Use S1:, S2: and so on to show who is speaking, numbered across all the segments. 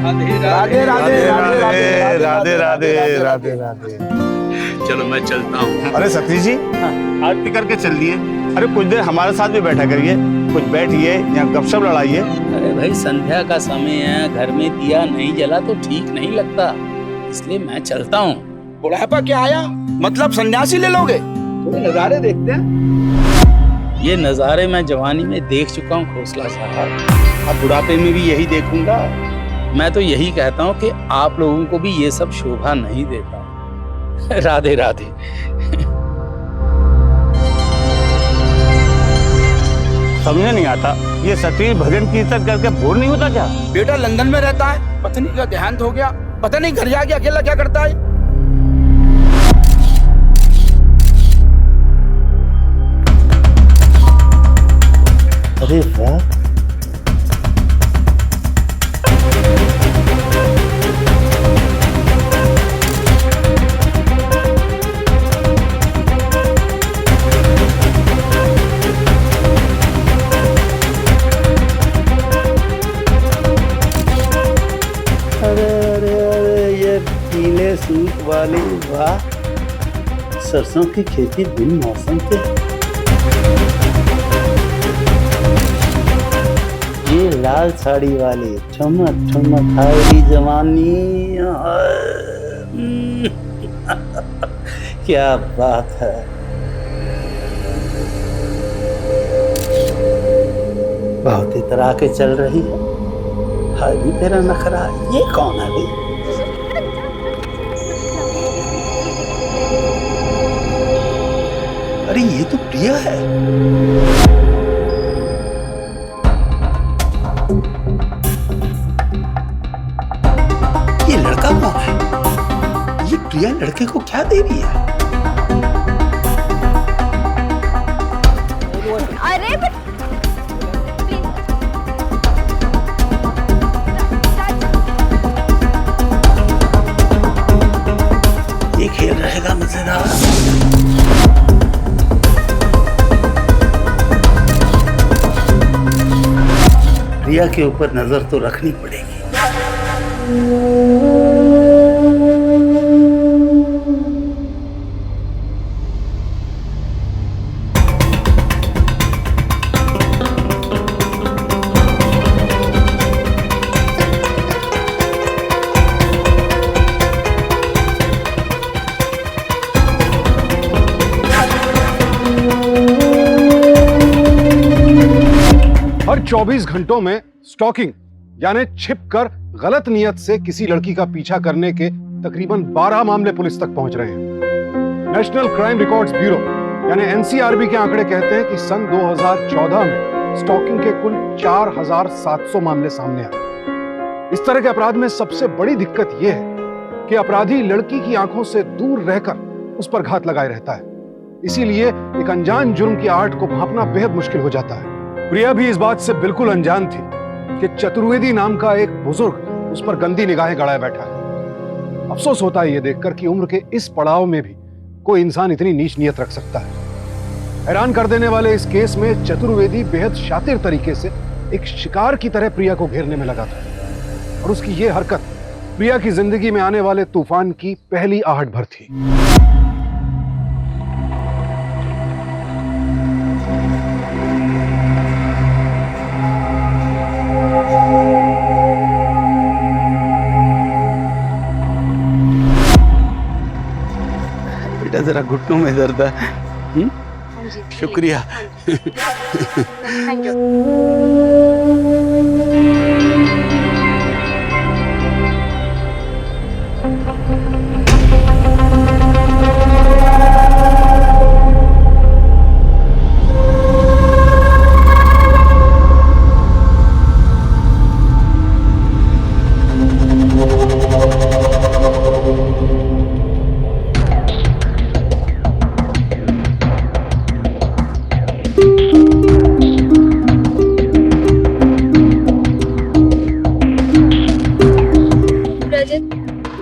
S1: राधे राधे राधे
S2: राधे राधे राधे राधे।
S3: चलो मैं चलता हूँ।
S2: अरे सतीश जी, आरती करके चल दिए। अरे कुछ देर हमारे साथ भी बैठा करिए, कुछ बैठिए यहाँ गपशप लड़ाइए।
S3: अरे भाई संध्या का समय है, घर में दिया नहीं जला तो ठीक नहीं लगता, इसलिए मैं चलता हूँ।
S1: बुढ़ापा क्या आया, मतलब सन्यासी ले लोगे? थोड़े नजारे देखते हैं।
S3: ये नज़ारे मैं जवानी में देख चुका हूँ खोसला साहब, अब बुढ़ापे में भी यही देखूंगा। मैं तो यही कहता हूँ कि आप लोगों को भी ये सब शोभा नहीं देता। राधे राधे।
S2: समझ नहीं आता, ये सतीश भजन कीर्तन करके बोर नहीं होता क्या?
S1: बेटा लंदन में रहता है, पत्नी का देहांत हो गया, पता नहीं घर जाके अकेला क्या करता है।
S3: अरे वाह, ये पीले सूट वाली, वाह, सरसों की खेती बिन मौसम के। ये लाल साड़ी वाली, ठमक ठमक हायरी जवानी। क्या बात है। बहुत इतरा के चल रही है, हाय भी तेरा नखरा। ये कौन है भाई? अरे ये तो प्रिया है। ये लड़का कौन है? ये प्रिया लड़के को क्या दे रही है?
S4: अरे
S3: ये खेल रहेगा मजेदार। प्रिया के ऊपर नजर तो रखनी पड़ेगी।
S5: हर 24 घंटों में स्टॉकिंग यानी छिपकर गलत नियत से किसी लड़की का पीछा करने के तकरीबन 12 मामले पुलिस तक पहुंच रहे हैं। नेशनल क्राइम रिकॉर्ड्स ब्यूरो यानी एनसीआरबी के आंकड़े कहते हैं कि सन 2014 में स्टॉकिंग के कुल 4700 मामले सामने आए। इस तरह के अपराध में सबसे बड़ी दिक्कत यह है कि अपराधी लड़की की आंखों से दूर रहकर उस पर घात लगाए रहता है। इसीलिए एक अनजान जुर्म की आहट को भांपना बेहद मुश्किल हो जाता है। प्रिया भी इस बात से बिल्कुल अनजान थी कि चतुर्वेदी नाम का एक बुजुर्ग उस पर गंदी निगाहें गड़ाए बैठा है। अफसोस होता है यह देखकर कि उम्र के इस पड़ाव में भी कोई इंसान इतनी नीच नीयत रख सकता है। हैरान कर देने वाले इस केस में चतुर्वेदी बेहद शातिर तरीके से एक शिकार की तरह प्रिया को घेरने में लगा था और उसकी यह हरकत प्रिया की जिंदगी में आने वाले तूफान की पहली आहट भर थी।
S3: बेटा जरा घुटनों में दर्द है। शुक्रिया।
S4: Thank you.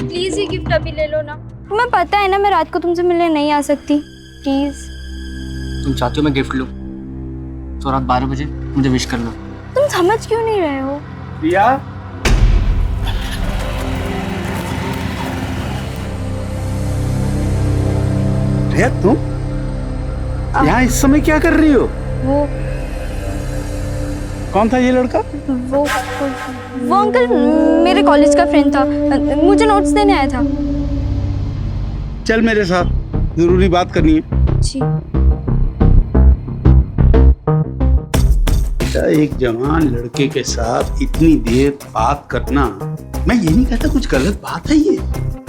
S4: प्लीज ये गिफ्ट अभी ले लो ना। तुम्हें पता है ना मैं रात को तुमसे मिलने नहीं आ सकती, प्लीज।
S6: तुम चाहती हो मैं गिफ्ट लूं तो रात 12 बजे मुझे विश कर लो।
S4: तुम समझ क्यों नहीं रहे हो?
S1: प्रिया,
S3: रिया तुम यहाँ इस समय क्या कर रही हो?
S4: वो
S3: कौन था ये लड़का?
S4: वो वो अंकल मेरे कॉलेज का फ्रेंड था, मुझे नोट्स देने आया था।
S3: चल मेरे साथ, जरूरी बात करनी है।
S4: जी।
S3: एक जवान लड़के के साथ इतनी देर बात करना, मैं ये नहीं कहता कुछ गलत बात है ये।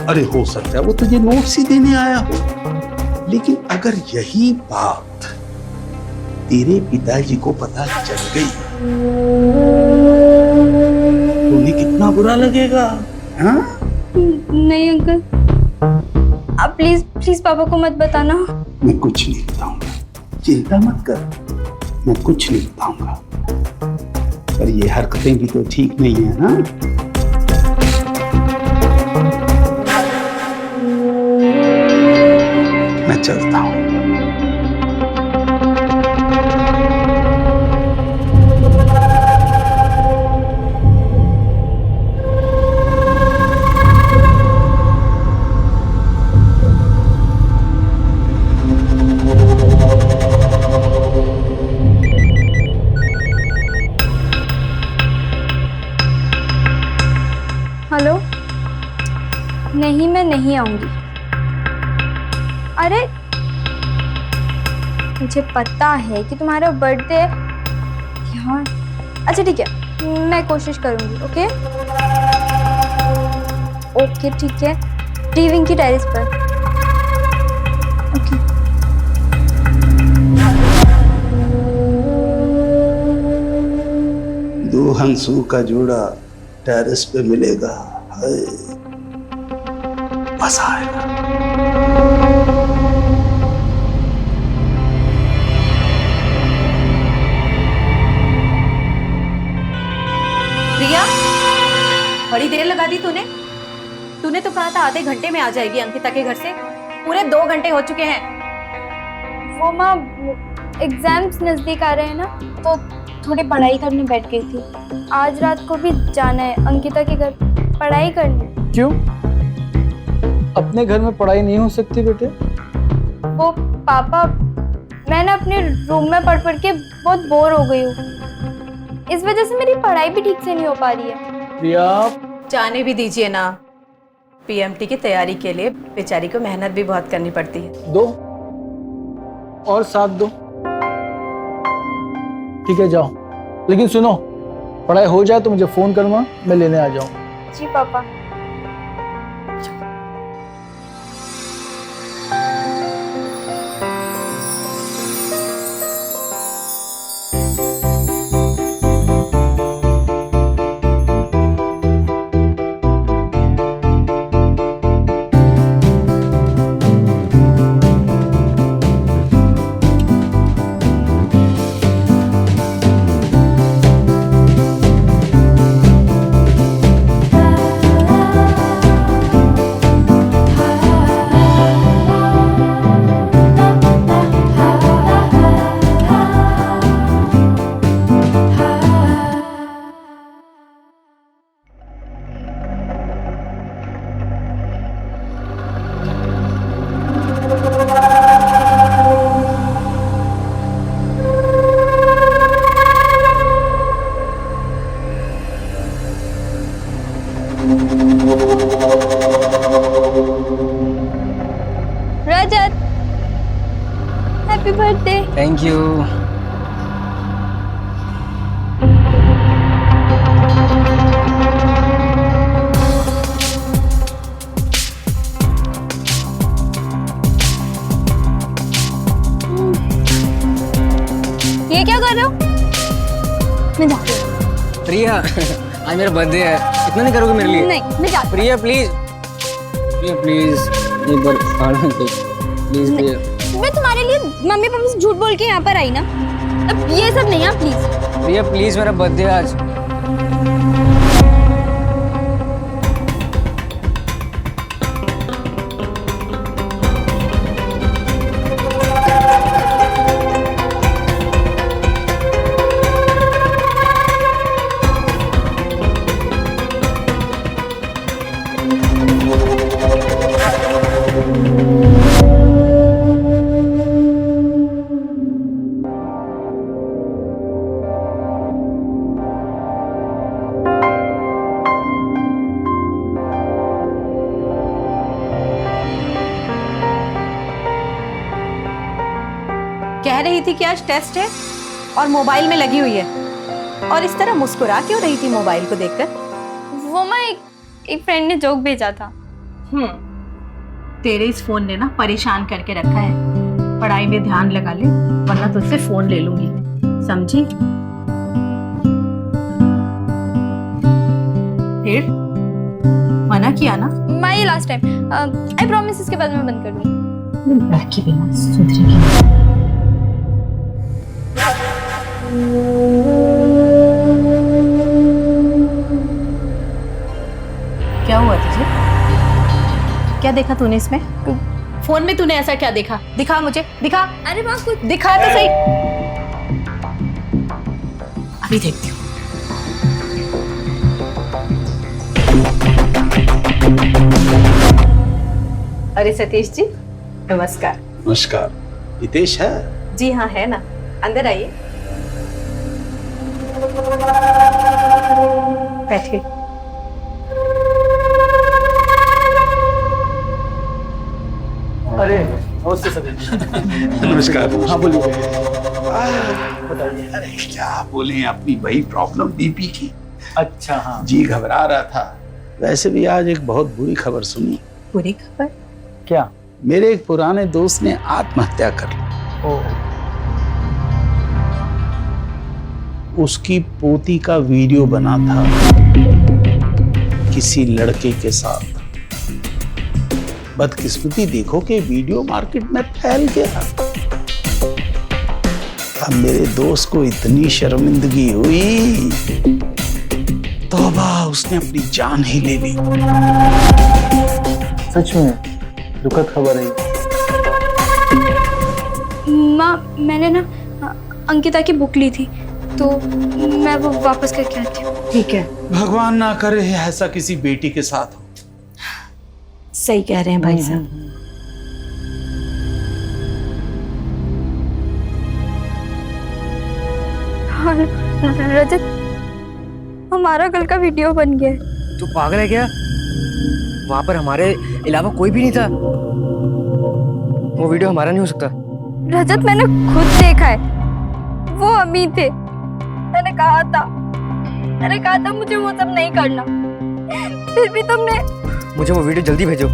S3: अरे हो सकता है वो तुझे नोट्स ही देने आया हो, लेकिन अगर यही बात तेरे पिताजी को पता चल गई तो उन्हें कितना बुरा लगेगा। हाँ?
S4: नहीं अंकल, आप प्लीज प्लीज पापा को मत बताना।
S3: मैं कुछ नहीं बताऊंगा, चिंता मत कर, मैं कुछ नहीं बताऊंगा। पर ये हरकतें भी तो ठीक नहीं है ना। मैं चलता हूं।
S4: हेलो, नहीं मैं नहीं आऊंगी। अरे मुझे पता है कि तुम्हारा बर्थडे यार। अच्छा ठीक है, मैं कोशिश करूंगी। ओके ओके ठीक है, रीविंग की टेरेस पर। ओके।
S3: दो हंसों का जोड़ा टेरेस पे मिलेगा, हाय मजा आएगा।
S7: रिया, बड़ी देर लगा दी तूने। तूने तो कहा था आधे घंटे में आ जाएगी अंकिता के घर से, पूरे 2 घंटे हो चुके हैं।
S4: वो माँ एग्जाम्स नजदीक आ रहे हैं ना, तो थोड़ी पढ़ाई करने बैठ गई थी। आज रात को भी जाना है अंकिता के घर पढ़ाई करने।
S6: क्यों? अपने घर में पढ़ाई नहीं हो सकती बेटे?
S4: वो पापा, मैं ना अपने रूम में पढ़ पढ़ के बहुत बोर हो गई हूँ। इस वजह से मेरी पढ़ाई भी ठीक से नहीं हो पा रही है।
S6: रिया,
S7: जाने भी दीजिए ना, पीएमटी की तैयारी के लिए बेचारी को मेहनत भी बहुत करनी पड़ती है।
S6: दो और साथ दो। ठीक है जाओ, लेकिन सुनो, पढ़ाई हो जाए तो मुझे फोन करना, मैं लेने आ जाऊँ।
S4: जी पापा। रजत, हैप्पी बर्थडे।
S6: Thank you.
S4: ये क्या कर रहे हो? मैं जाती हूँ।
S6: प्रिया, आज मेरा बर्थडे है, इतना नहीं करोगे मेरे लिए?
S4: नहीं, मैं जाती हूँ।
S6: प्रिया प्लीज, प्रिया प्लीज, एक बार खाना दे प्लीज प्रिया।
S4: मैं तुम्हारे लिए मम्मी पापा से झूठ बोल के यहाँ पर आई ना, अब ये सब नहीं है प्लीज।
S6: प्रिया प्लीज, मेरा बर्थडे है आज।
S7: रही थी कि आज टेस्ट है और मोबाइल में लगी हुई है, और इस तरह मुस्कुरा क्यों रही थी मोबाइल को देखकर?
S4: वो मैं एक फ्रेंड ने जोक भेजा था।
S7: तेरे इस फोन ने ना परेशान करके रखा है। पढ़ाई में ध्यान लगा ले, वरना तुझसे फोन ले लूंगी, समझी? फिर मना किया ना?
S4: My last time, I promise इसके बाद मैं बंद कर दूंगी।
S7: लड़की बिना सुधरेगी। क्या हुआ तुझे? क्या देखा तूने इसमें? फोन में तूने ऐसा क्या देखा? दिखा मुझे, दिखा।
S4: अरे माँ कुछ
S7: दिखा तो सही। अभी देखती हूँ। अरे सतीश जी, नमस्कार।
S3: नमस्कार। हितेश है?
S7: जी हाँ, है ना। अंदर आइए, बैठिए।
S6: अरे नमस्ते सर।
S3: नमस्कार।
S6: हाँ बोलिए।
S3: अरे क्या बोले, अपनी वही प्रॉब्लम बीपी की।
S6: अच्छा हाँ।
S3: जी घबरा रहा था। वैसे भी आज एक बहुत बुरी खबर सुनी।
S7: बुरी खबर?
S6: क्या?
S3: मेरे एक पुराने दोस्त ने आत्महत्या कर ली। उसकी पोती का वीडियो बना था किसी लड़के के साथ। बदकिस्मती देखो कि वीडियो मार्केट में फैल गया। अब मेरे दोस्त को इतनी शर्मिंदगी हुई, तौबा, उसने अपनी जान ही ले ली।
S6: सच में दुखद खबर है।
S4: माँ, मैंने ना अंकिता की बुक ली थी, तो मैं वो वापस करके आती हूँ।
S7: ठीक है।
S3: भगवान ना करे ऐसा किसी बेटी के साथ हो।
S7: सही कह रहे हैं भाई साहब।
S4: हाँ, रजत, हमारा कल का वीडियो बन गया है।
S8: तू पागल है क्या? वहां पर हमारे अलावा कोई भी नहीं था। वो वीडियो हमारा नहीं हो सकता।
S4: रजत, मैंने खुद देखा है, वो अमी थे। मैंने कहा था मुझे वो सब नहीं करना, फिर भी तुमने।
S8: मुझे वो वीडियो जल्दी भेजो।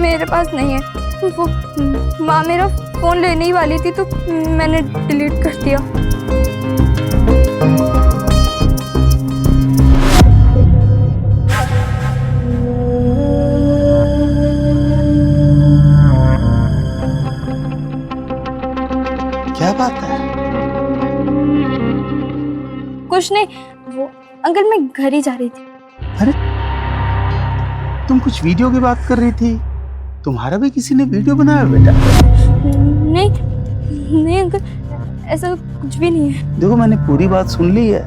S4: मेरे पास नहीं है वो। माँ मेरा फोन लेने ही वाली थी, तो मैंने डिलीट कर दिया।
S3: क्या बात है?
S4: कुछ नहीं, वो अंकल, मैं घर ही जा रही थी।
S3: अरे तुम कुछ वीडियो की बात कर रही थी। तुम्हारा भी किसी ने वीडियो बनाया बेटा?
S4: नहीं अंकल, ऐसा कुछ भी नहीं है।
S3: देखो, मैंने पूरी बात सुन ली है।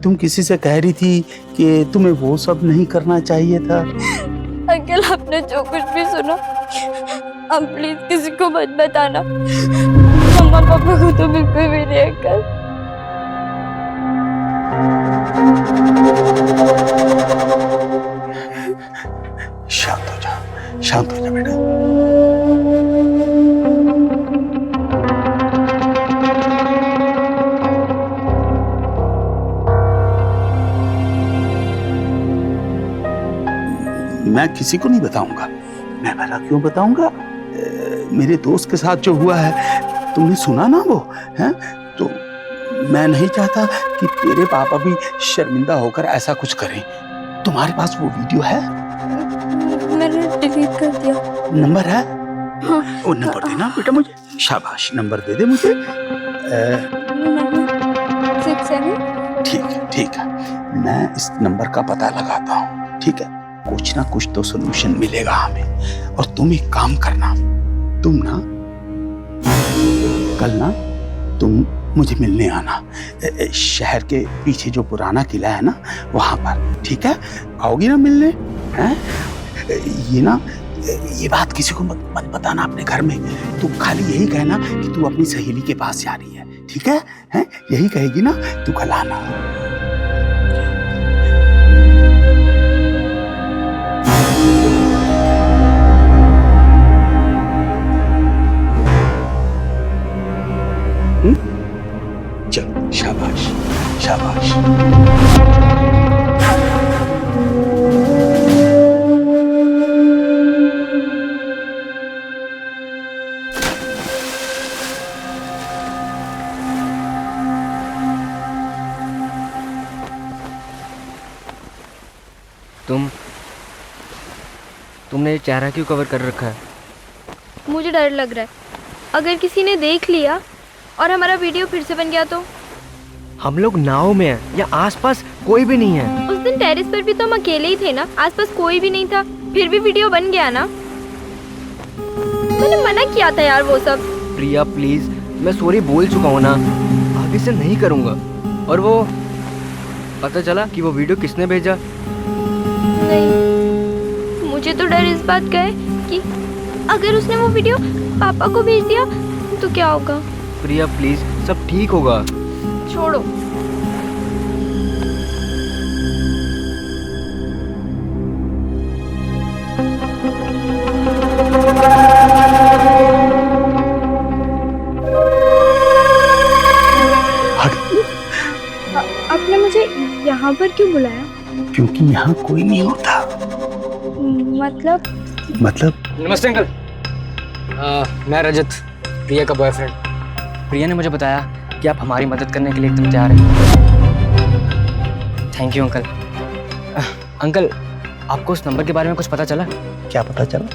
S3: तुम किसी से कह रही थी कि तुम्हें वो सब नहीं करना चाहिए था।
S4: अंकल, आपने जो कुछ भी सुना, आप प्लीज किसी को मत बताना। मम्मा पापा को तो बिल्कुल भी नहीं अंकल।
S3: शांत हो जा बेटा। मैं किसी को नहीं बताऊंगा। मैं भला क्यों बताऊंगा? मेरे दोस्त के साथ जो हुआ है, तुमने सुना ना वो, हैं? तो मैं नहीं चाहता कि तेरे पापा भी शर्मिंदा होकर ऐसा कुछ करें। तुम्हारे पास वो वीडियो है?
S4: मैंने डिलीट कर दिया।
S3: नंबर है?
S4: हाँ।
S3: वो नंबर देना बेटा मुझे। शाबाश, नंबर दे दे मुझे।
S4: 967।
S3: ठीक है, मैं इस नंबर का पता लगाता हूँ। ठीक है, कुछ ना कुछ तो सोल्यूशन मिलेगा हमें। और तुम एक काम करना, तुम ना कल ना तुम मुझे मिलने आना। शहर के पीछे जो पुराना किला है ना, वहां पर। ठीक है, आओगी ना मिलने? हैं? ये बात किसी को मत बताना अपने घर में। तू खाली यही कहना कि तू अपनी सहेली के पास जा रही है। ठीक है? हैं? यही कहेगी ना, तू कल आना।
S8: तुमने ये चेहरा क्यों कवर कर रखा है?
S4: मुझे डर लग रहा है, अगर किसी ने देख लिया और हमारा वीडियो फिर से बन गया तो।
S8: हम लोग नाव में हैं, या आसपास कोई भी नहीं है।
S4: उस दिन टेरेस पर भी तो हम अकेले ही थे ना, आसपास कोई भी नहीं था, फिर भी वीडियो बन गया ना। मैंने मना किया था यार वो सब।
S8: प्रिया प्लीज, मैं सॉरी बोल चुका हूँ ना, आगे से नहीं करूँगा। और वो पता चला कि वो वीडियो किसने भेजा?
S4: नहीं, मुझे तो डर इस बात का है कि अगर उसने वो वीडियो पापा को भेज दिया तो क्या होगा।
S8: प्रिया प्लीज, सब ठीक होगा।
S4: छोड़ो। आपने मुझे यहाँ पर क्यों बुलाया?
S3: क्योंकि यहाँ कोई नहीं होता।
S4: मतलब
S8: नमस्ते अंकल। मैं रजत, प्रिया का बॉयफ्रेंड। प्रिया ने मुझे बताया कि आप हमारी मदद करने के लिए एकदम तैयार हैं। Thank you uncle. अंकल, आपको उस नंबर के बारे में कुछ पता चला?
S3: क्या पता चला?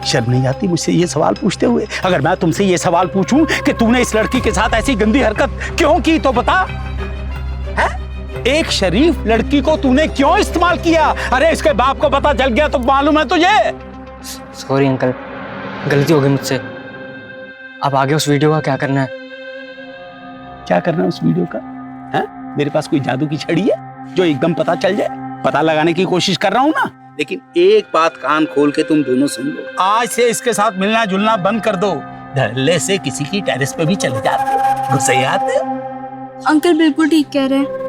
S3: शर्म नहीं आती मुझसे ये सवाल पूछते हुए? अगर मैं तुमसे ये सवाल पूछूं कि तूने इस लड़की के साथ ऐसी गंदी हरकत क्यों की तो बता। है? एक शरीफ लड़की को तूने क्यों इस्तेमाल किया? अरे इसके बाप को पता चल गया तो मालूम है तुझे।
S8: सॉरी अंकल, गलती हो गई मुझसे। अब आगे उस वीडियो का क्या करना है?
S3: क्या करना है उस वीडियो का? है? मेरे पास कोई जादू की छड़ी है जो एकदम पता चल जाए? पता लगाने की कोशिश कर रहा हूं ना। लेकिन एक बात कान खोल के तुम दोनों सुन लो, आज से इसके साथ मिलना जुलना बंद कर दो। धड़ल्ले से किसी की टेरेस पे भी चले जाते, गुस्से आते।
S4: अंकल बिल्कुल ठीक कह रहे हैं।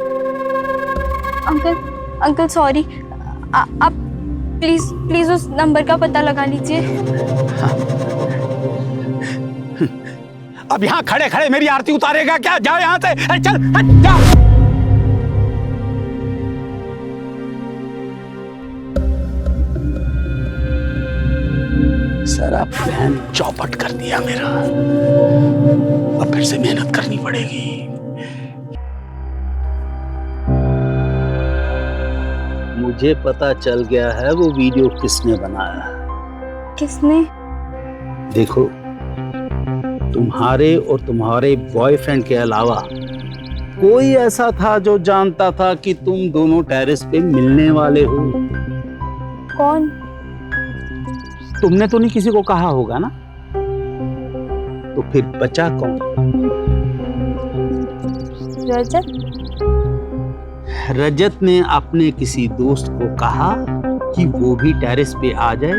S4: अंकल सॉरी, आप प्लीज उस नंबर का पता लगा लीजिए।
S3: अब यहाँ खड़े खड़े मेरी आरती उतारेगा क्या? जाओ यहाँ से, अरे चल जाओ। सारा प्लान चौपट कर दिया मेरा। अब फिर से मेहनत करनी पड़ेगी। मुझे पता चल गया है वो वीडियो किसने बनाया।
S4: किसने?
S3: देखो, तुम्हारे और तुम्हारे बॉयफ्रेंड के अलावा कोई ऐसा था जो जानता था कि तुम दोनों टेरेस पे मिलने वाले हो?
S4: कौन?
S3: तुमने तो नहीं किसी को कहा होगा ना? तो फिर बचा कौन? रजत ने अपने किसी दोस्त को कहा कि वो भी टेरेस पे आ जाए।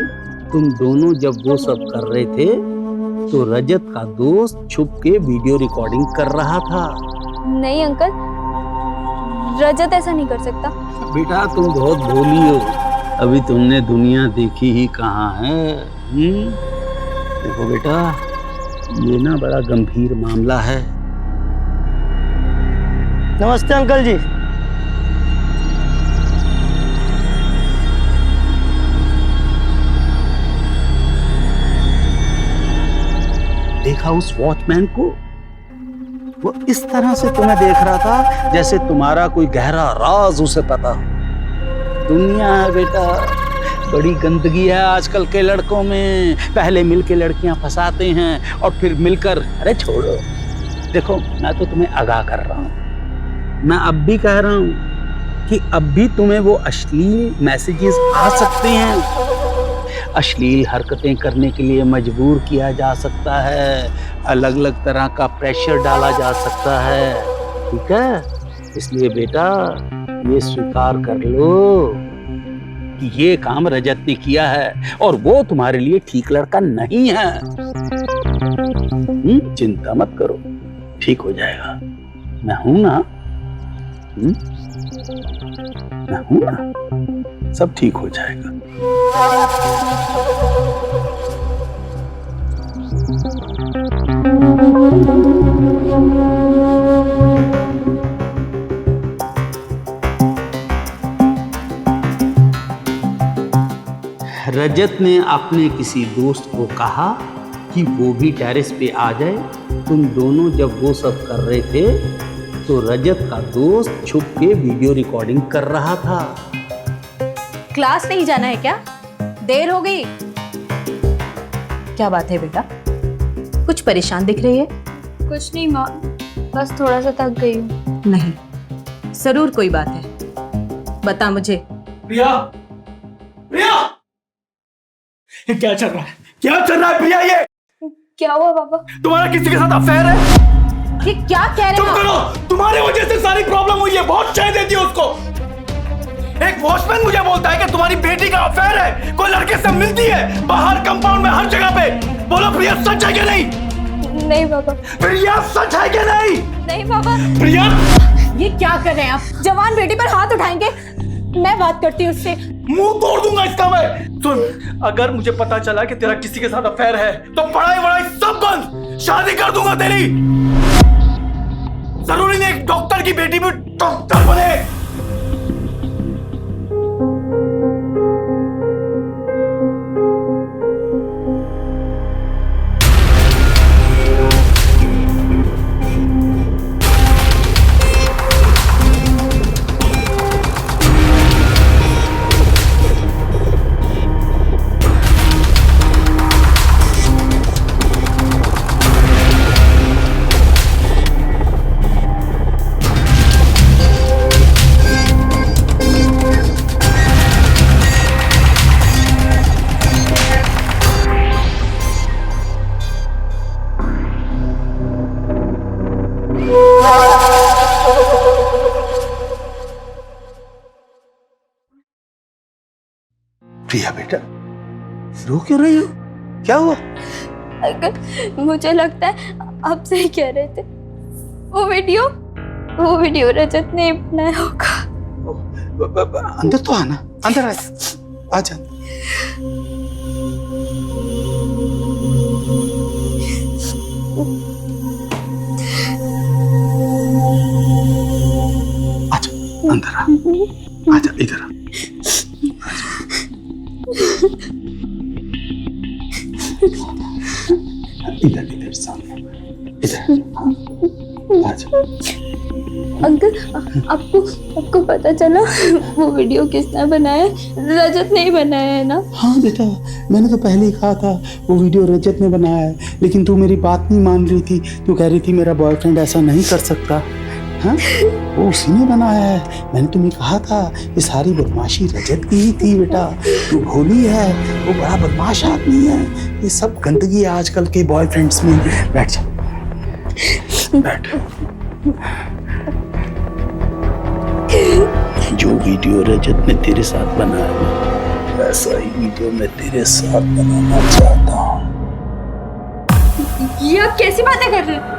S3: तुम दोनों जब वो सब कर रहे थे तो रजत का दोस्त छुप के वीडियो रिकॉर्डिंग कर रहा था।
S4: नहीं अंकल, रजत ऐसा नहीं कर सकता।
S3: बेटा तुम बहुत भोली हो, अभी तुमने दुनिया देखी ही कहाँ है। देखो बेटा, ये ना बड़ा गंभीर मामला है।
S8: नमस्ते अंकल जी।
S3: देखा उस वॉचमैन को? वो इस तरह से तुम्हें देख रहा था जैसे तुम्हारा कोई गहरा राज उसे पता हो। दुनिया है बेटा, बड़ी गंदगी है आजकल के लड़कों में। पहले मिलके लड़कियां फंसाते हैं और फिर मिलकर, अरे छोड़ो। देखो, मैं तो तुम्हें आगाह कर रहा हूँ। मैं अब भी कह रहा हूँ कि अब भी तुम्हें वो अश्लील मैसेजेस आ सकते हैं। अश्लील हरकतें करने के लिए मजबूर किया जा सकता है, अलग अलग तरह का प्रेशर डाला जा सकता है। ठीक है? इसलिए बेटा ये स्वीकार कर लो कि ये काम रजत ने किया है और वो तुम्हारे लिए ठीक लड़का नहीं है। चिंता मत करो, ठीक हो जाएगा। मैं हूं ना? मैं हूं ना? सब ठीक हो जाएगा। रजत ने अपने किसी दोस्त को कहा कि वो भी टेरेस पे आ जाए। तुम दोनों जब वो सब कर रहे थे तो रजत का दोस्त छुप के वीडियो रिकॉर्डिंग कर रहा था।
S7: क्लास नहीं जाना है क्या? देर हो गई। क्या बात है बेटा, कुछ परेशान दिख रही है?
S4: कुछ नहीं माँ, बस थोड़ा सा थक गई हूँ।
S7: नहीं, जरूर कोई बात है, बता मुझे।
S1: प्रिया, प्रिया, ये क्या चल रहा है? क्या चल रहा है प्रिया? ये
S4: क्या हुआ पापा?
S1: तुम्हारा किसी के साथ अफेयर है?
S7: ये क्या कह रहे
S1: तुम
S7: हो?
S1: करो, तुम्हारी वजह से सारी प्रॉब्लम हुई है। बहुत चाय देती है उसको। एक वॉचमैन मुझे बोलता है कि तुम्हारी बेटी का अफेयर है, कोई लड़के से मिलती है बाहर कंपाउंड में, हर जगह पे। बोलो प्रिया, सच है कि नहीं?
S4: नहीं पापा।
S1: प्रिया, सच है कि नहीं?
S4: नहीं पापा।
S1: प्रिया,
S7: ये क्या कर रहे हैं आप? जवान बेटी पर हाथ उठाएंगे? मैं बात करती हूँ उससे।
S1: मुंह तोड़ दूंगा इसका मैं। सुन, अगर मुझे पता चला कि तेरा किसी के साथ अफेयर है तो पढ़ाई वढ़ाई सब बंद, शादी कर दूंगा तेरी। जरूरी नहीं एक डॉक्टर की बेटी भी डॉक्टर बने। प्रिया बेटा, रो क्यों रही हो? क्या हुआ?
S4: अगर मुझे लगता है आप सही कह रहे थे। वो वीडियो रजत ने बनाया होगा।
S1: अंदर तो आना, अंदर आ जा। आजा, अंदर आ, आजा इधर आ। इधर सामने, इधर आजा।
S4: अंकल, आपको पता चला वो वीडियो किसने बनाया? रजत ने ही बनाया है ना?
S3: हाँ बेटा, मैंने तो पहले ही कहा था वो वीडियो रजत ने बनाया है, लेकिन तू मेरी बात नहीं मान रही थी। तू कह रही थी मेरा बॉयफ्रेंड ऐसा नहीं कर सकता। हाँ, वो उसी ने बनाया है। मैंने तुम्हें कहा था ये सारी बदमाशी रजत की ही थी बेटा। तू भोली है, वो बड़ा बदमाश आदमी है। ये सब गंदगी है आजकल के बॉयफ्रेंड्स में। बैठ जा, बैठ। जो वीडियो रजत ने तेरे साथ बनाया, वैसा ही वीडियो मैं तेरे साथ बनाना चाहता हूँ।
S4: ये आप कैसी बातें कर रहे हैं?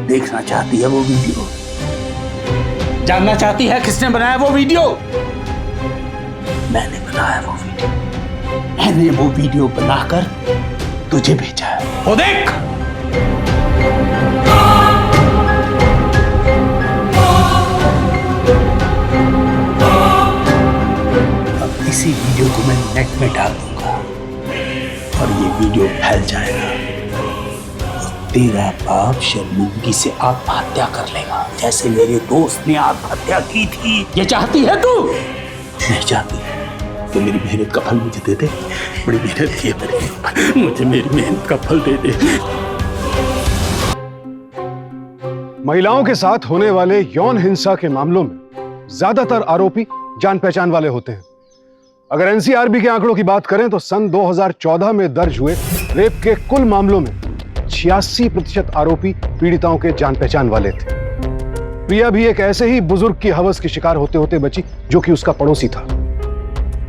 S3: देखना चाहती है वो वीडियो? जानना चाहती है किसने बनाया वो वीडियो? मैंने बनाया वो वीडियो। मैंने वो वीडियो बनाकर तुझे भेजा है, वो देख। अब इसी वीडियो को मैं नेट में डाल दूंगा और ये वीडियो फैल जाएगा। तेरा बाप शर्मिंदगी से आत्महत्या कर लेगा, जैसे मेरे दोस्त ने आत्महत्या की थी। ये चाहती है तू? नहीं चाहती तो मेरी मेहनत का फल मुझे दे दे। बड़ी मेहनत की है मैंने, मुझे मेरी मेहनत का फल दे दे।
S5: महिलाओं के साथ होने वाले यौन हिंसा के मामलों में ज्यादातर आरोपी जान पहचान वाले होते हैं। अगर एनसीआरबी के आंकड़ों की बात करें तो सन 2014 में दर्ज हुए रेप के कुल मामलों में 86% आरोपी पीड़िताओं के जान पहचान वाले थे। प्रिया भी एक ऐसे ही बुजुर्ग की हवस की शिकार होते होते बची जो कि उसका पड़ोसी था।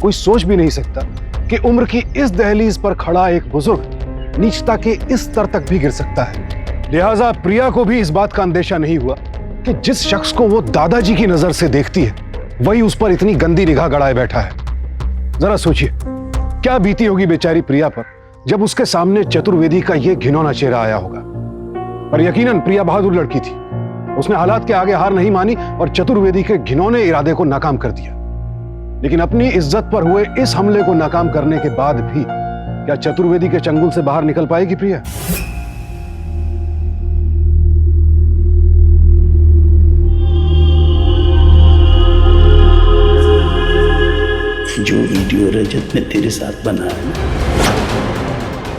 S5: कोई सोच भी नहीं सकता कि उम्र की इस दहलीज पर खड़ा एक बुजुर्ग नीचता के इस स्तर तक भी गिर सकता है। लिहाजा प्रिया को भी इस बात का अंदेशा नहीं हुआ कि जिस शख्स को वो दादाजी की नजर से देखती है वही उस पर इतनी गंदी निगाह गड़ाए बैठा है। जरा सोचिए क्या बीती होगी बेचारी प्रिया पर जब उसके सामने चतुर्वेदी का यह घिनौना चेहरा आया होगा। पर यकीनन प्रिया बहादुर लड़की थी। उसने हालात के आगे हार नहीं मानी और चतुर्वेदी के घिनौने इरादे को नाकाम कर दिया। लेकिन अपनी इज्जत पर हुए इस हमले को नाकाम करने के बाद भी क्या चतुर्वेदी के चंगुल से बाहर निकल पाएगी प्रिया?
S3: रजत ने तेरे साथ बनाया ना,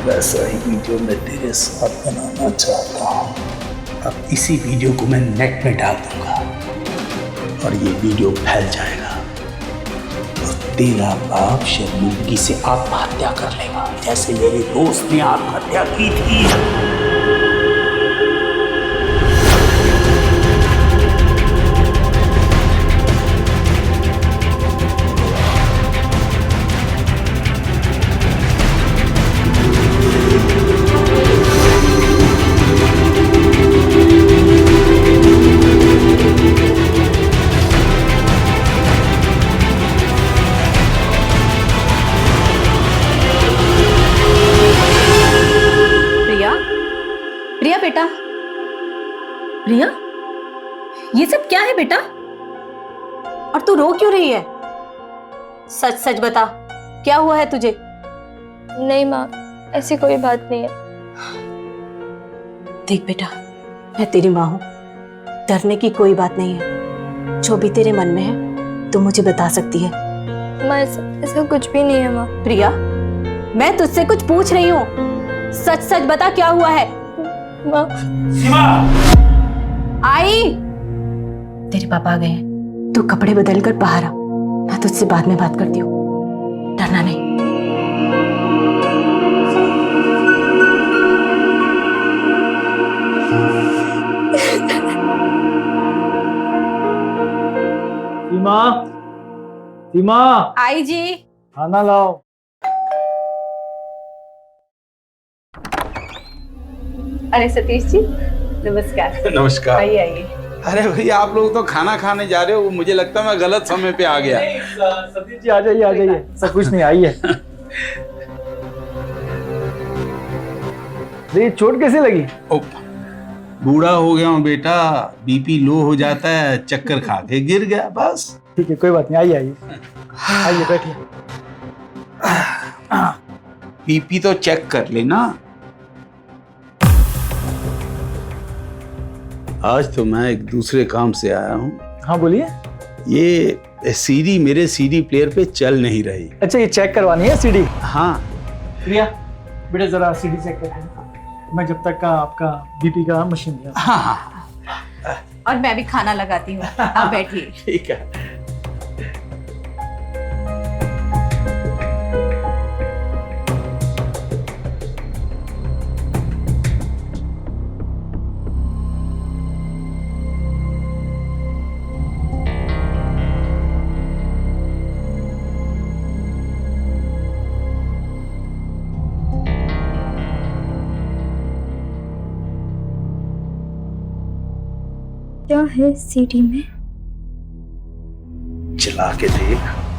S3: वैसा ही वीडियो मैं तेरे साथ बनाना चाहता हूँ। अब इसी वीडियो को मैं नेट में डाल दूंगा और ये वीडियो फैल जाएगा और तेरा बाप शर्मिंदगी से आत्महत्या कर लेगा, जैसे मेरे दोस्त ने आत्महत्या की थी।
S7: प्रिया बेटा, प्रिया, ये सब क्या है बेटा? और तू रो क्यों रही है? सच सच बता, क्या हुआ है तुझे?
S4: नहीं माँ, ऐसी कोई बात नहीं है।
S7: देख बेटा, मैं तेरी माँ हूं, डरने की कोई बात नहीं है। जो भी तेरे मन में है तू मुझे बता सकती है।
S4: माँ ऐसा कुछ भी नहीं है माँ।
S7: प्रिया, मैं तुझसे कुछ पूछ रही हूँ, सच सच बता क्या हुआ है?
S4: माँ,
S7: आई, तेरे पापा आ गए हैं, तू कपड़े बदल कर बाहर आ, मैं तुझसे बाद में बात करती हूँ, डरना नहीं।
S6: सीमा, सीमा,
S7: आई जी।
S6: खाना लाओ।
S7: अरे सतीश जी, नमस्कार।
S3: नमस्कार।
S7: आइए आइए।
S3: अरे भैया, आप लोग तो खाना खाने जा रहे हो, मुझे लगता है मैं गलत समय पे आ गया।
S6: सतीश जी आ जाइए, आ जाइए, सब कुछ नहीं, आइए। ये चोट कैसे लगी?
S3: ओ, बूढ़ा हो गया हूँ बेटा, बीपी लो हो जाता है, चक्कर खा के गिर गया बस।
S6: ठीक है, कोई बात नहीं, आइए आइए, आइए बैठिए।
S3: बीपी तो चेक कर लेना। आज तो मैं एक दूसरे काम से आया हूँ।
S6: हाँ बोलिए।
S3: ये सीडी मेरे सीडी प्लेयर पे चल नहीं रही।
S6: अच्छा, ये चेक करवानी है सीडी?
S3: हाँ।
S6: प्रिया बेटा, जरा सीडी चेक करते हैं, मैं जब तक का आपका बीपी का मशीन लिया।
S3: हाँ हाँ,
S7: और मैं भी खाना लगाती हूँ, आप बैठिए।
S3: ठीक है।
S4: क्या है सीडी में?
S3: चला के देख,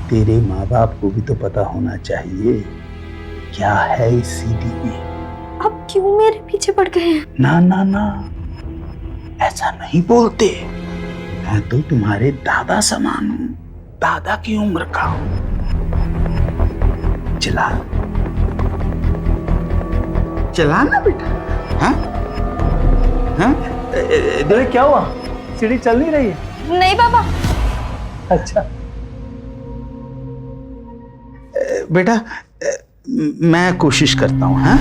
S3: तेरे माँ बाप को भी तो पता होना चाहिए क्या है इस सीडी में।
S4: आप क्यों मेरे पीछे पड़ गए हैं?
S3: ना ना ना, ऐसा नहीं बोलते, मैं तो तुम्हारे दादा समान हूँ, दादा की उम्र का हूँ। चला चला ना बेटा। हाँ हाँ,
S6: अरे क्या हुआ, सीढ़ी चल नहीं रही है?
S4: नहीं पापा।
S6: अच्छा
S3: बेटा, मैं कोशिश करता हूँ। हाँ,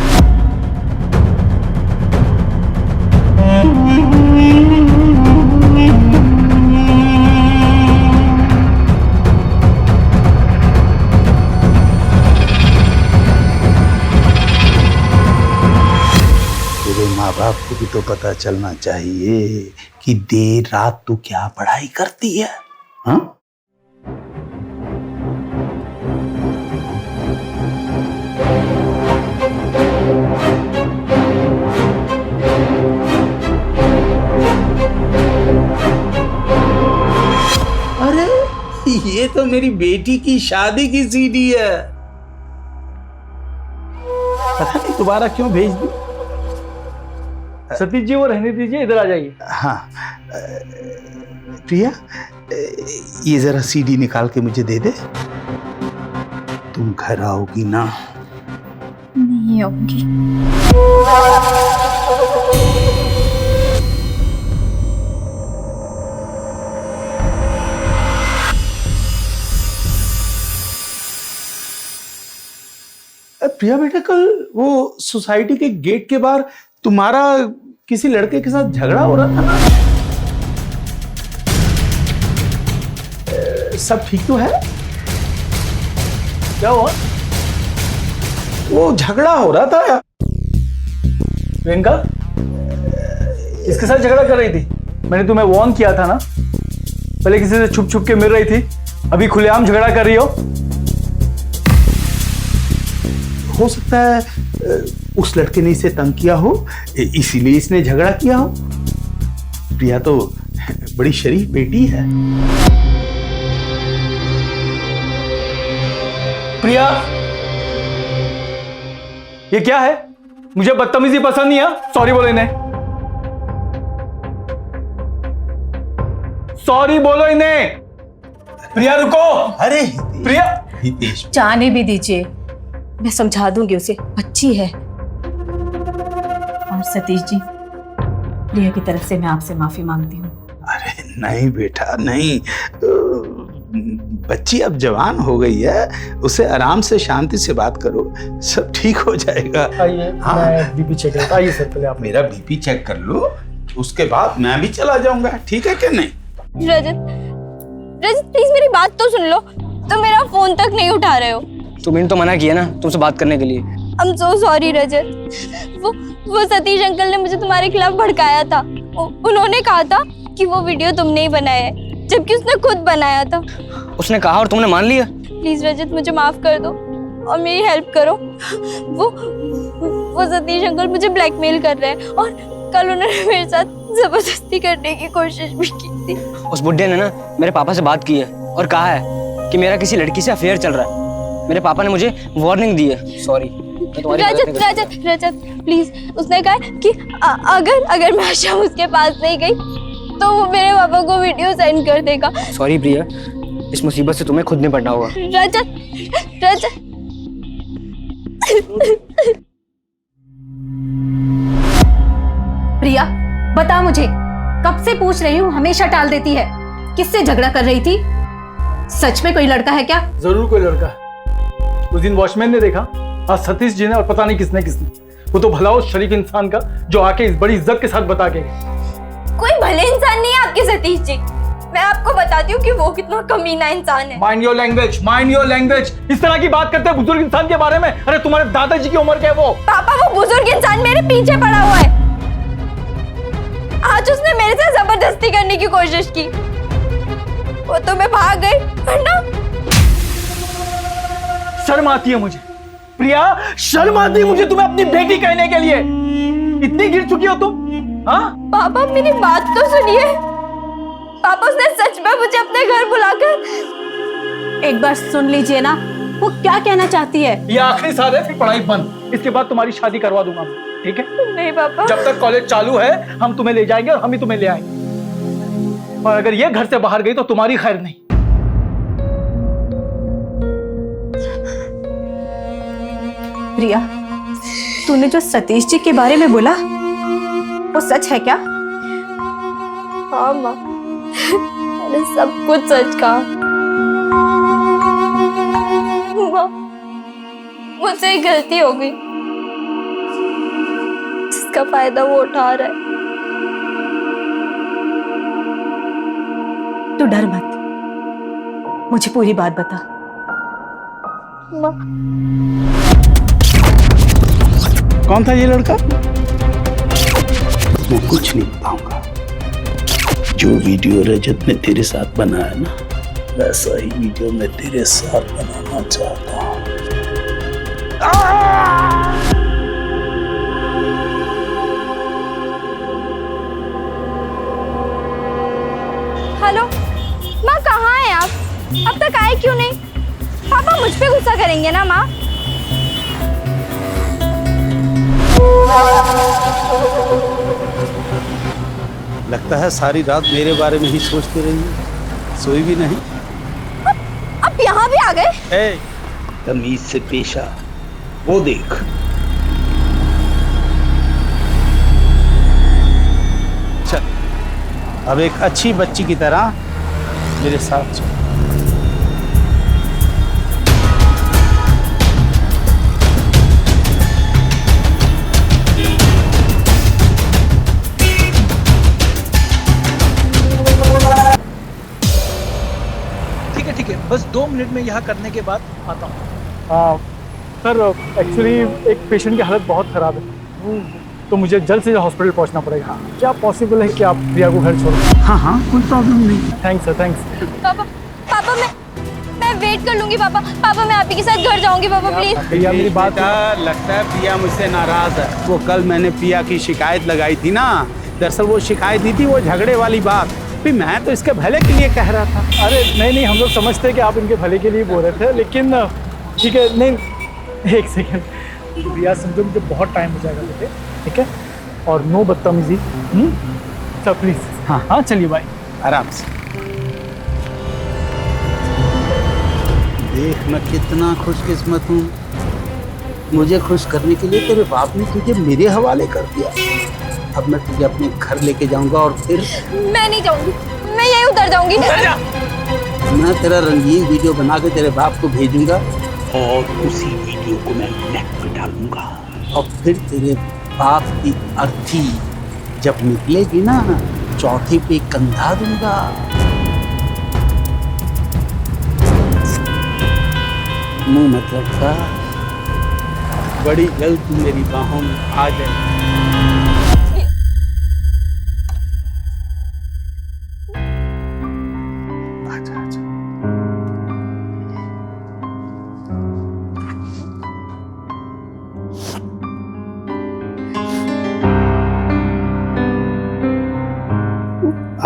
S3: माँ बाप को भी तो पता चलना चाहिए कि देर रात तू क्या पढ़ाई करती है। हाँ, अरे ये तो मेरी बेटी की शादी की सीडी है, पता नहीं दोबारा क्यों भेज दी।
S6: सतीश जी, वो रहने दीजिए, इधर आ जाइए।
S3: हाँ, प्रिया, ये जरा सीडी निकाल के मुझे दे दे। तुम घर आओगी ना?
S4: नहीं आऊंगी।
S3: प्रिया बेटा, कल वो सोसाइटी के गेट के बाहर तुम्हारा किसी लड़के के साथ झगड़ा हो रहा था ना? सब ठीक तो है? क्या हुआ? वो झगड़ा हो रहा था। प्रियंका इसके साथ झगड़ा कर रही थी। मैंने तुम्हें वार्न किया था ना, पहले किसी से छुप छुप के मिल रही थी, अभी खुलेआम झगड़ा कर रही हो सकता है उस लड़के ने इसे तंग किया हो, इसीलिए इसने झगड़ा किया हो। प्रिया तो बड़ी शरीफ बेटी है। प्रिया, ये क्या है? मुझे बदतमीजी पसंद नहीं है। सॉरी बोलो इन्हें, सॉरी बोलो इन्हें। प्रिया रुको। अरे प्रिया, हितेश
S7: जाने भी दीजिए, मैं समझा दूंगी उसे, बच्ची है। और सतीश जी, प्रिया की तरफ से मैं आपसे माफी मांगती हूँ।
S3: अरे नहीं बेटा नहीं, बच्ची अब जवान हो गई है, उसे आराम से शांति से बात करो, सब ठीक हो जाएगा।
S6: आइए,
S3: हाँ।
S6: मैं बीपी चेक करता। आइए सर, पहले आप।
S3: मेरा बीपी चेक कर लो, उसके बाद मैं भी चला जाऊंगा, ठीक है कि नहीं?
S4: रजत प्लीज मेरी बात तो सुन लो। तुम मेरा फोन तक नहीं उठा रहे हो।
S8: तुमने तो मना किया ना तुमसे बात करने के लिए।
S4: I'm so sorry रजत। वो सतीश अंकल ने मुझे तुम्हारे खिलाफ भड़काया था। उन्होंने कहा था कि वो वीडियो तुमने ही बनाया है, जबकि उसने खुद बनाया था।
S8: उसने कहा और तुमने मान लिया?
S4: प्लीज रजत, मुझे माफ कर दो और मेरी हेल्प करो। वो सतीश अंकल मुझे ब्लैकमेल कर रहे हैं और कल उन्होंने मेरे साथ जबरदस्ती करने की कोशिश भी की थी।
S8: उस बुड्ढे ने ना मेरे पापा से बात की है और कहा है कि मेरा किसी लड़की से अफेयर चल रहा है। मेरे पापा ने मुझे वार्निंग दी है। सॉरी
S4: रजत प्लीज, उसने कहा कि अगर मैं शाम उसके पास नहीं गई तो वो मेरे पापा को वीडियो सेंड कर देगा।
S8: सॉरी प्रिया, इस मुसीबत से तुम्हें खुद निपटना होगा।
S4: रजत
S7: प्रिया बता मुझे, कब से पूछ रही हूँ, हमेशा टाल देती है। किससे झगड़ा कर रही थी? सच में कोई लड़का है क्या?
S6: जरूर कोई लड़का है। उस दिन वॉचमैन ने देखा, आज सतीश जी ने, और पता नहीं किसने। वो तो भला उस शरीफ इंसान का जो आके इस बड़ी इज्जत के साथ बता के गए।
S4: कोई भले इंसान नहीं है आपके सतीश जी। मैं आपको बताती हूँ कि वो कितना कमीना इंसान है।
S6: Mind your language, mind your language. इस तरह की बात करते हैं बुजुर्ग इंसान के बारे में। अरे तुम्हारे दादाजी की उम्र के है वो।
S4: पापा, वो बुजुर्ग इंसान मेरे पीछे पड़ा हुआ है। आज उसने मेरे से जबरदस्ती करने की कोशिश की, वो तो मैं भाग गई, वरना।
S6: शर्म आती है मुझे प्रिया, शर्म आती है मुझे तुम्हें अपनी बेटी कहने के लिए। इतनी गिर चुकी हो तुम? हाँ
S4: पापा, मेरी बात तो सुनिए। पापा, उसने सच में मुझे अपने घर बुलाकर।
S7: एक बार सुन लीजिए ना, वो क्या कहना चाहती है।
S6: ये आखिरी साल है, फिर पढ़ाई बंद। इसके बाद तुम्हारी शादी करवा दूंगा मैं, ठीक है?
S4: नहीं पापा,
S6: जब तक कॉलेज चालू है हम तुम्हें ले जाएंगे और हम ही तुम्हें ले आएंगे। और अगर ये घर से बाहर गई तो तुम्हारी खैर नहीं।
S7: प्रिया, तूने जो सतीश जी के बारे में बोला वो सच है क्या?
S4: हाँ माँ, मैंने सब कुछ सच कहा। माँ, मुझसे एक गलती हो गई जिसका फायदा वो उठा रहा है।
S7: तू डर मत, मुझे पूरी बात बता।
S4: माँ,
S3: कौन था ये लड़का? मैं कुछ नहीं बताऊंगा। जो वीडियो रजत ने तेरे साथ बनाया ना, वैसा ही वीडियो मैं तेरे साथ बनाना चाहता हूँ।
S4: हेलो माँ, कहाँ हैं आप? अब तक आए क्यों नहीं? पापा मुझ पे गुस्सा करेंगे ना माँ?
S3: लगता है सारी रात मेरे बारे में ही सोचती रही, सोई भी नहीं।
S4: अब यहाँ भी आ गए?
S3: तमीज से पेश आ, वो देख। चल, अब एक अच्छी बच्ची की तरह मेरे साथ चल।
S6: ठीक है, बस 2 मिनट में यहाँ करने के बाद आता हूँ। सर एक्चुअली एक पेशेंट की हालत बहुत ख़राब है, तो मुझे जल्द से जल्द हॉस्पिटल पहुँचना पड़ेगा। क्या पॉसिबल है कि आप प्रिया को घर छोड़ो?
S3: हाँ कोई प्रॉब्लम नहीं।
S6: Thanks sir, thanks.
S4: पापा मैं वेट कर लूंगी पापा मैं आप ही के साथ घर जाऊंगी पापा प्लीज।
S6: भैया मेरी बात
S3: बेटा, लगता है प्रिया मुझसे नाराज है। वो कल मैंने प्रिया की शिकायत लगाई थी ना, दरअसल वो शिकायत दी थी वो झगड़े वाली बात, फिर मैं तो इसके भले के लिए कह रहा था।
S6: अरे नहीं, हम लोग समझते हैं कि आप इनके भले के लिए बोल रहे थे, लेकिन ठीक है। नहीं, एक सेकेंड प्रिया, समझो मुझे बहुत टाइम हो जाएगा बेटे, ठीक है? और नो बदतमीजी सर प्लीज। हाँ चलिए बाय।
S3: आराम से। देख मैं कितना खुशकिस्मत हूँ, मुझे खुश करने के लिए तेरे बाप ने तुझे मेरे हवाले कर दिया। अब मैं तुझे अपने घर लेके जाऊंगा और फिर
S4: मैं नहीं जाऊंगी, मैं यहीं उतर जाऊंगी।
S3: मैं तेरा रंगीन वीडियो बना के तेरे बाप को भेजूंगा और उसी वीडियो को मैं नेट पे डालूंगा और फिर तेरे बाप की अर्थी जब निकलेगी ना, चौथे पे कंधा दूंगा। मुंह मत लटका, बड़ी जल्द तू मेरी बाहों में आ जाए।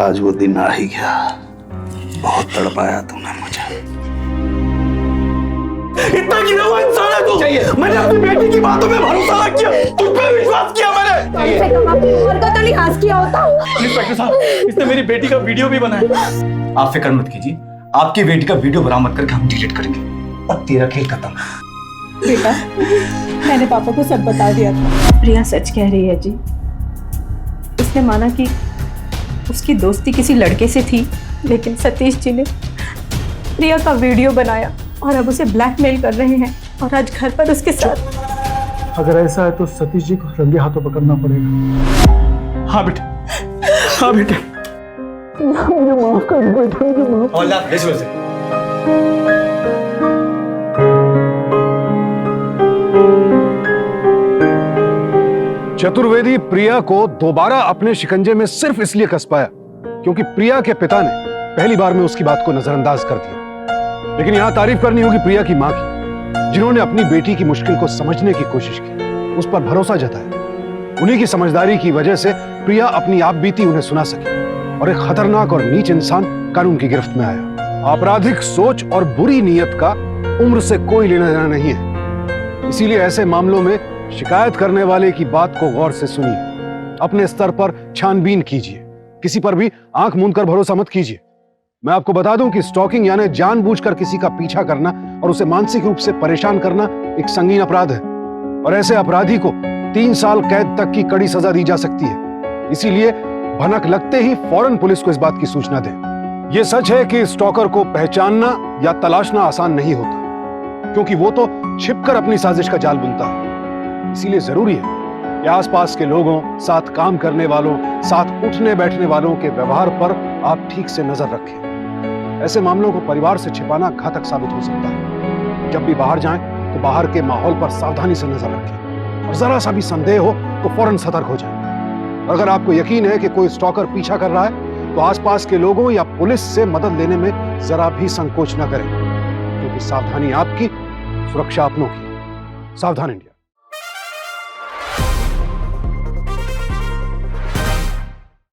S3: आज वो दिन आ ही गया, बहुत तड़पाया तूने मुझे।
S1: इतना गिरा हुआ इंसान है तू। मैंने अपनी बेटी की बातों में भरोसा ना किया, तुझ पे विश्वास किया मैंने।
S7: कम से कम अपनी उम्र का तो लिहाज किया होता।
S6: इंस्पेक्टर साहब, इसने मेरी बेटी का वीडियो भी बनाया।
S1: आप फिक्र मत कीजिए, आपकी बेटी का वीडियो बरामद करके हम डिलीट करेंगे और तेरा खेल खत्म।
S9: बेटा, मैंने पापा को सब बता दिया था। प्रिया सच कह रही है जी। उसने माना कि उसकी दोस्ती किसी लड़के से थी, लेकिन सतीश जी ने प्रिया का वीडियो बनाया और अब उसे ब्लैकमेल कर रहे हैं और आज घर पर उसके साथ।
S6: अगर ऐसा है तो सतीश जी को रंगे हाथों पकड़ना पड़ेगा। हाँ बेटे, हाँ बेटे। मुझे माफ कर बेटे।
S1: औलाद भेज वैसे।
S5: चतुर्वेदी प्रिया को दोबारा अपने शिकंजे में सिर्फ इसलिए कस पाया क्योंकि प्रिया के पिता ने पहली बार में उसकी बात को नजरअंदाज कर दिया। लेकिन यहां तारीफ करनी होगी प्रिया की मां की, जिन्होंने अपनी बेटी की मुश्किल को समझने की कोशिश की, उस पर भरोसा जताया। उन्हीं की समझदारी की वजह से प्रिया अपनी आप बीती उन्हें सुना सकी और एक खतरनाक और नीच इंसान कानून की गिरफ्त में आया। आपराधिक सोच और बुरी नीयत का उम्र से कोई लेना देना नहीं है। इसीलिए ऐसे मामलों में शिकायत करने वाले की बात को गौर से सुनिए, अपने स्तर पर छानबीन कीजिए, किसी पर भी आंख मूंद कर भरोसा मत कीजिए। मैं आपको बता दूं कि स्टॉकिंग यानी जानबूझकर किसी का पीछा करना और उसे मानसिक रूप से परेशान करना एक संगीन अपराध है और ऐसे अपराधी को 3 साल कैद तक की कड़ी सजा दी जा सकती है। इसीलिए भनक लगते ही फौरन पुलिस को इस बात की सूचना दें। यह सच है कि स्टॉकर को पहचानना या तलाशना आसान नहीं होता, क्योंकि वो तो छिपकर अपनी साजिश का जाल बुनता है। इसीलिए जरूरी है कि आसपास के लोगों, साथ काम करने वालों, साथ उठने बैठने वालों के व्यवहार पर आप ठीक से नजर रखें। ऐसे मामलों को परिवार से छिपाना घातक साबित हो सकता है। जब भी बाहर जाएं तो बाहर के माहौल पर सावधानी से नजर रखें और जरा सा भी संदेह हो तो फौरन सतर्क हो जाएं। अगर आपको यकीन है कि कोई स्टॉकर पीछा कर रहा है तो आसपास के लोगों या पुलिस से मदद लेने में जरा भी संकोच न करें, क्योंकि सावधानी आपकी, सुरक्षा अपनों की। सावधान इंडिया।